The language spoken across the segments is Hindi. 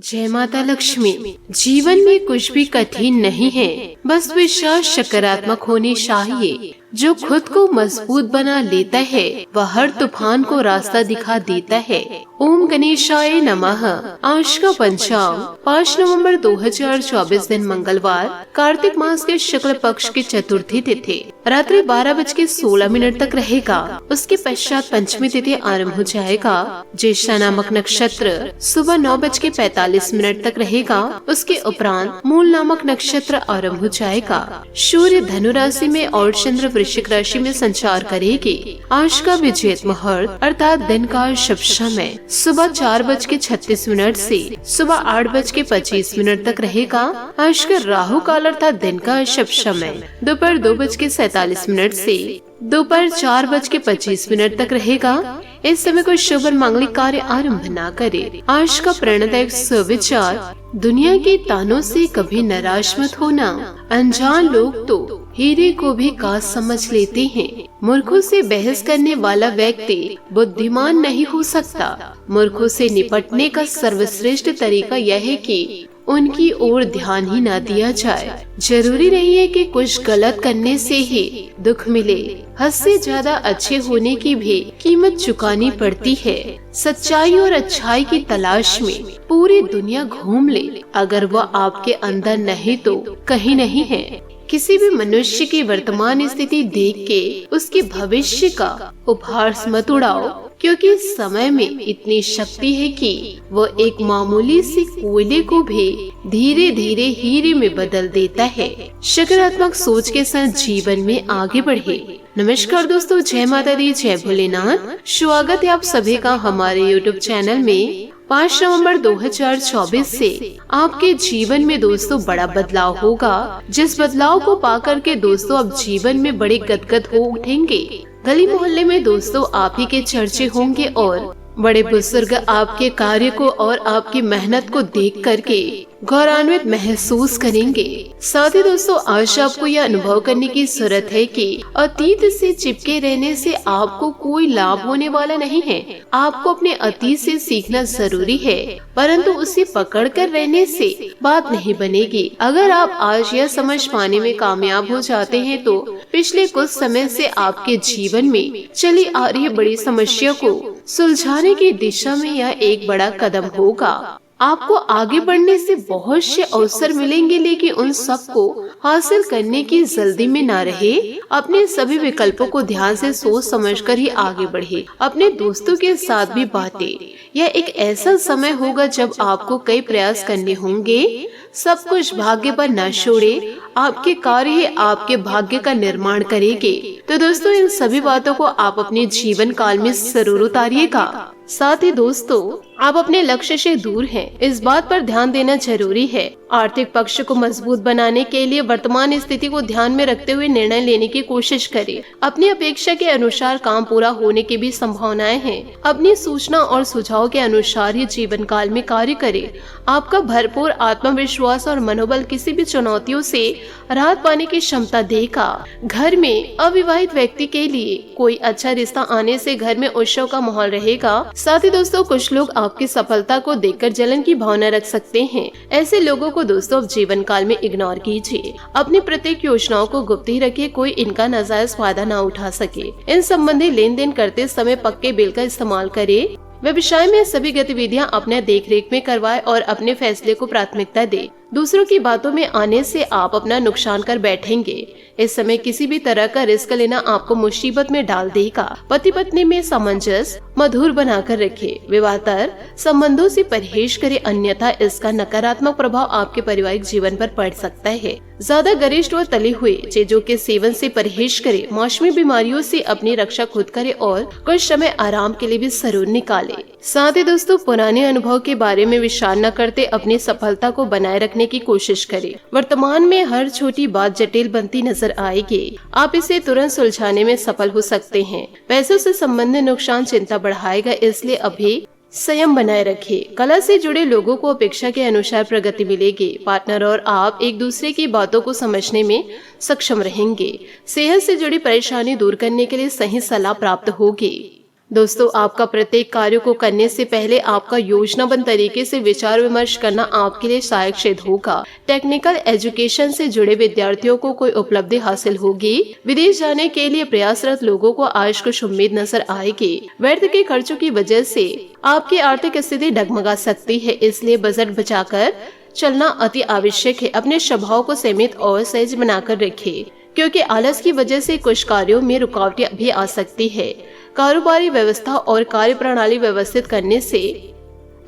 जय माता लक्ष्मी। जीवन में कुछ भी कठिन नहीं है, बस विश्वास सकारात्मक होनी चाहिए। जो खुद को मजबूत बना लेता है वह हर तूफान को रास्ता दिखा देता है। ओम गणेशाय नमः। आज का पंचांग 5 नवंबर 2024 दिन मंगलवार, कार्तिक मास के शुक्ल पक्ष की चतुर्थी तिथि रात्रि 12:16 तक रहेगा। उसके पश्चात पंचमी तिथि आरंभ हो जाएगा। ज्येष्ठा नामक नक्षत्र सुबह 9:45 तक रहेगा। उसके उपरांत मूल नामक नक्षत्र आरंभ हो जाएगा। सूर्य धनु राशि में और चंद्र वृश्चिक राशि में संचार करेगी। आज का विजेत मुहूर्त अर्थात दिन का शुभ समय सुबह 4:36 से सुबह 8:25 तक रहेगा। आज का राहु काल अर्थात दिन का शुभ समय दोपहर 2:47 से दोपहर 4:25 तक रहेगा। इस समय कोई शुभ और मांगलिक कार्य आरंभ न करे। आज का प्रेरणादायक सुविचार, दुनिया के तानों से कभी निराश मत होना। अनजान लोग तो हीरे को भी काश समझ लेते हैं। मूर्खों से बहस करने वाला व्यक्ति बुद्धिमान नहीं हो सकता। मूर्खों से निपटने का सर्वश्रेष्ठ तरीका यह है कि उनकी ओर ध्यान ही न दिया जाए। जरूरी नहीं है कि कुछ गलत करने से ही दुख मिले। हद से ज्यादा अच्छे होने की भी कीमत चुकानी पड़ती है। सच्चाई और अच्छाई की तलाश में पूरी दुनिया घूम ले, अगर वह आपके अंदर नहीं तो कहीं नहीं है। किसी भी मनुष्य की वर्तमान स्थिति देख के उसके भविष्य का उपहास मत उड़ाओ, क्योंकि समय में इतनी शक्ति है कि वो एक मामूली सी कोयले को भी धीरे धीरे हीरे में बदल देता है। सकारात्मक सोच के साथ जीवन में आगे बढ़े। नमस्कार दोस्तों, जय माता दी, जय भोलेनाथ। स्वागत है आप सभी का हमारे YouTube चैनल में। 5 नवंबर 2024 से आपके जीवन में दोस्तों बड़ा बदलाव होगा, जिस बदलाव को पाकर के दोस्तों अब जीवन में बड़े गदगद हो उठेंगे। गली मोहल्ले में दोस्तों आप ही के चर्चे होंगे और बड़े बुजुर्ग आपके कार्य को और आपकी मेहनत को देख करके गौरवान्वित महसूस करेंगे। साथ ही दोस्तों आज आपको यह अनुभव करने की जरूरत है कि अतीत से चिपके रहने से आपको कोई लाभ होने वाला नहीं है। आपको अपने अतीत से सीखना जरूरी है, परंतु उसे पकड़ कर रहने से बात नहीं बनेगी। अगर आप आज यह समझ पाने में कामयाब हो जाते हैं तो पिछले कुछ समय से आपके जीवन में चली आ रही बड़ी समस्या को सुलझाने की दिशा में यह एक बड़ा कदम होगा। आपको आगे बढ़ने से बहुत से अवसर मिलेंगे, लेकिन उन सब को हासिल करने की जल्दी में ना रहे। अपने सभी विकल्पों को ध्यान से सोच समझकर ही आगे बढ़े। अपने दोस्तों के साथ भी बातें। यह एक ऐसा समय होगा जब आपको कई प्रयास करने होंगे। सब कुछ भाग्य पर न छोड़े। आपके कार्य ही आपके भाग्य का निर्माण करेंगे। तो दोस्तों इन सभी बातों को आप अपने जीवन काल में जरूर उतारिएगा। साथ ही दोस्तों आप अपने लक्ष्य से दूर हैं, इस बात पर ध्यान देना जरूरी है। आर्थिक पक्ष को मजबूत बनाने के लिए वर्तमान स्थिति को ध्यान में रखते हुए निर्णय लेने की कोशिश करें। अपनी अपेक्षा के अनुसार काम पूरा होने की भी संभावनाएं हैं। अपनी सूचना और सुझाव के अनुसार ही जीवन काल में कार्य करें। आपका भरपूर आत्मविश्वास और मनोबल किसी भी चुनौतियों से राहत पाने की क्षमता देगा। घर में अविवाहित व्यक्ति के लिए कोई अच्छा रिश्ता आने से घर में उत्सव का माहौल रहेगा। साथ ही दोस्तों कुछ लोग आपकी सफलता को देखकर जलन की भावना रख सकते हैं। ऐसे लोगों को दोस्तों जीवन काल में इग्नोर कीजिए। अपनी प्रत्येक योजनाओं को गुप्त ही रखिए, कोई इनका नाजायज फायदा न उठा सके। इन संबंधी लेन देन करते समय पक्के बिल का इस्तेमाल करें। व्यवसाय में सभी गतिविधियां अपने देखरेख में करवाएं और अपने फैसले को प्राथमिकता दे। दूसरों की बातों में आने से आप अपना नुकसान कर बैठेंगे। इस समय किसी भी तरह का रिस्क लेना आपको मुसीबत में डाल देगा। पति पत्नी में सामंजस्य मधुर बनाकर रखें। विवाहतर संबंधों से परहेज करें, अन्यथा इसका नकारात्मक प्रभाव आपके पारिवारिक जीवन पर पड़ सकता है। ज्यादा गरिष्ठ व तले हुए चीजों के सेवन से परहेज करें। मौसमी बीमारियों से अपनी रक्षा खुद करें और कुछ समय आराम के लिए भी जरूर निकालें। साथ ही दोस्तों पुराने अनुभव के बारे में विचार न करते अपनी सफलता को बनाए रखने की कोशिश करें। वर्तमान में हर छोटी बात जटिल बनती नजर आएगी। आप इसे तुरंत सुलझाने में सफल हो सकते हैं। पैसों से संबंधित नुकसान चिंता बढ़ाएगा, इसलिए अभी संयम बनाए रखें। कला से जुड़े लोगों को अपेक्षा के अनुसार प्रगति मिलेगी। पार्टनर और आप एक दूसरे की बातों को समझने में सक्षम रहेंगे। सेहत से जुड़ी परेशानी दूर करने के लिए सही सलाह प्राप्त होगी। दोस्तों, आपका प्रत्येक कार्य को करने से पहले आपका योजनाबद्ध तरीके से विचार विमर्श करना आपके लिए सहायक सिद्ध होगा। टेक्निकल एजुकेशन से जुड़े विद्यार्थियों को कोई उपलब्धि हासिल होगी। विदेश जाने के लिए प्रयासरत लोगों को आज कुछ उम्मीद नजर आएगी। व्यर्थ के खर्चों की वजह से आपकी आर्थिक स्थिति डगमगा सकती है, इसलिए बजट बचाकर चलना अति आवश्यक है। अपने स्वभाव को सीमित और सहज बनाकर रखें, क्योंकि आलस की वजह से कुछ कार्यों में रुकावटें भी आ सकती है। कारोबारी व्यवस्था और कार्य प्रणाली व्यवस्थित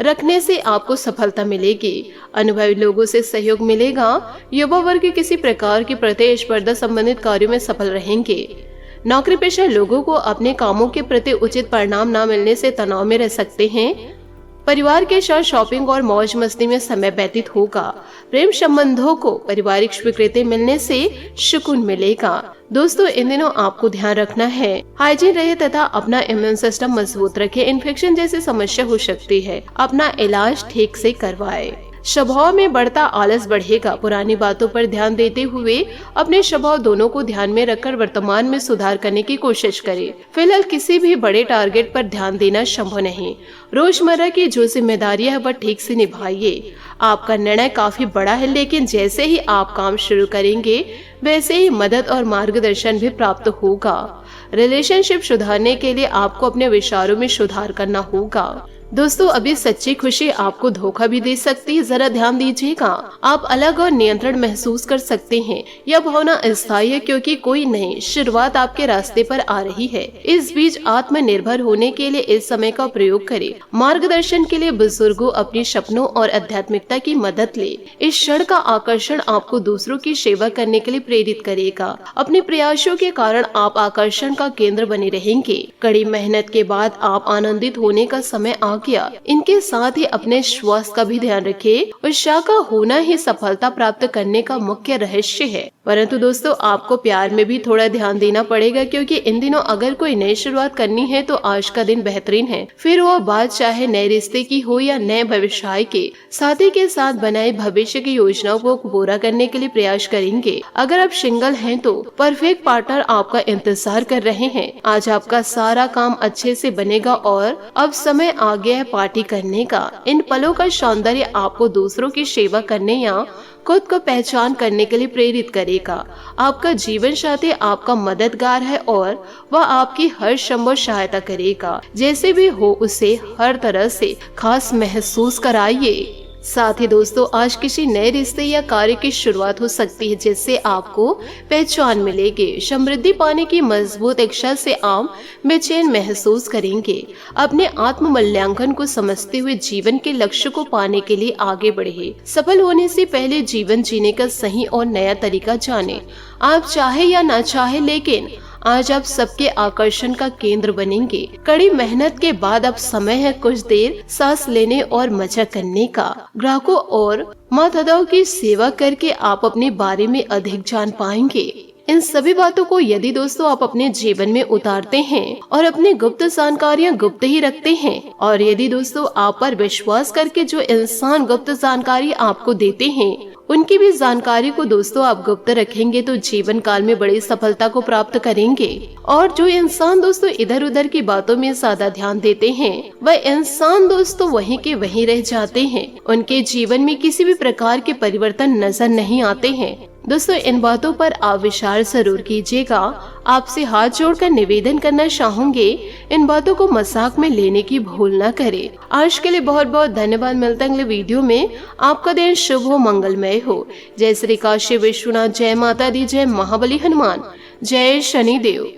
रखने से आपको सफलता मिलेगी। अनुभवी लोगों से सहयोग मिलेगा। युवा वर्ग किसी प्रकार की प्रतिस्पर्धा संबंधित कार्यों में सफल रहेंगे। नौकरी पेशा लोगों को अपने कामों के प्रति उचित परिणाम न मिलने से तनाव में रह सकते हैं। परिवार के साथ शॉपिंग और मौज मस्ती में समय व्यतीत होगा। प्रेम संबंधों को पारिवारिक स्वीकृति मिलने से सुकून मिलेगा। दोस्तों, इन दिनों आपको ध्यान रखना है, हाइजीन रहे तथा अपना इम्यून सिस्टम मजबूत रखें। इन्फेक्शन जैसी समस्या हो सकती है, अपना इलाज ठीक से करवाएं। स्वभाव में बढ़ता आलस बढ़ेगा। पुरानी बातों पर ध्यान देते हुए अपने स्वभाव दोनों को ध्यान में रखकर वर्तमान में सुधार करने की कोशिश करें। फिलहाल किसी भी बड़े टारगेट पर ध्यान देना संभव नहीं। रोजमर्रा की जो जिम्मेदारियां है वह ठीक से निभाइए। आपका निर्णय काफी बड़ा है, लेकिन जैसे ही आप काम शुरू करेंगे वैसे ही मदद और मार्गदर्शन भी प्राप्त होगा। रिलेशनशिप सुधारने के लिए आपको अपने विचारों में सुधार करना होगा। दोस्तों, अभी सच्ची खुशी आपको धोखा भी दे सकती है, जरा ध्यान दीजिएगा। आप अलग और नियंत्रण महसूस कर सकते हैं। यह भावना अस्थायी है, क्योंकि कोई नई शुरुआत आपके रास्ते पर आ रही है। इस बीच आत्मनिर्भर होने के लिए इस समय का प्रयोग करें। मार्गदर्शन के लिए बुजुर्गों अपने सपनों और आध्यात्मिकता की मदद ले। इस क्षण का आकर्षण आपको दूसरों की सेवा करने के लिए प्रेरित करेगा। अपने प्रयासों के कारण आप आकर्षण का केंद्र बने रहेंगे। कड़ी मेहनत के बाद आप आनंदित होने का समय आ गया। इनके साथ ही अपने श्वास का भी ध्यान रखें। उत्साह का होना ही सफलता प्राप्त करने का मुख्य रहस्य है। परंतु दोस्तों, आपको प्यार में भी थोड़ा ध्यान देना पड़ेगा, क्योंकि इन दिनों अगर कोई नई शुरुआत करनी है तो आज का दिन बेहतरीन है। फिर वह बात चाहे नए रिश्ते की हो या नए व्यवसाय के, साथी के साथ बनाए भविष्य की योजनाओं को पूरा करने के लिए प्रयास करेंगे। अगर आप सिंगल हैं तो परफेक्ट पार्टनर आपका इंतजार कर रहे हैं। आज आपका सारा काम अच्छे से बनेगा और अब समय आ गया है पार्टी करने का। इन पलों का सौंदर्य आपको दूसरों की सेवा करने या खुद को पहचान करने के लिए प्रेरित करेगा। आपका जीवन साथी आपका मददगार है और वह आपकी हर संभव सहायता करेगा। जैसे भी हो उसे हर तरह से खास महसूस कराइए। साथ ही दोस्तों, आज किसी नए रिश्ते या कार्य की शुरुआत हो सकती है, जिससे आपको पहचान मिलेगी। समृद्धि पाने की मजबूत इच्छा से आप बेचैन महसूस करेंगे। अपने आत्म मूल्यांकन को समझते हुए जीवन के लक्ष्य को पाने के लिए आगे बढ़े। सफल होने से पहले जीवन जीने का सही और नया तरीका जाने। आप चाहे या ना चाहे, लेकिन आज आप सबके आकर्षण का केंद्र बनेंगे। कड़ी मेहनत के बाद अब समय है कुछ देर सांस लेने और मजा करने का। ग्राहकों और माताओं की सेवा करके आप अपने बारे में अधिक जान पाएंगे। इन सभी बातों को यदि दोस्तों आप अपने जीवन में उतारते हैं और अपनी गुप्त जानकारियां गुप्त ही रखते हैं, और यदि दोस्तों आप पर विश्वास करके जो इंसान गुप्त जानकारी आपको देते हैं उनकी भी जानकारी को दोस्तों आप गुप्त रखेंगे, तो जीवन काल में बड़ी सफलता को प्राप्त करेंगे। और जो इंसान दोस्तों इधर उधर की बातों में ज्यादा ध्यान देते हैं, वह इंसान दोस्तों वहीं के वहीं रह जाते हैं। उनके जीवन में किसी भी प्रकार के परिवर्तन नजर नहीं आते हैं। दोस्तों, इन बातों पर आप विचार जरूर कीजिएगा। आपसे हाथ जोड़कर निवेदन करना चाहूंगे, इन बातों को मजाक में लेने की भूल न करें। आज के लिए बहुत बहुत धन्यवाद। मिलता है अगले वीडियो में। आपका दिन शुभ हो, मंगलमय हो। जय श्री काशी विश्वनाथ, जय माता दी, जय महाबली हनुमान, जय शनिदेव।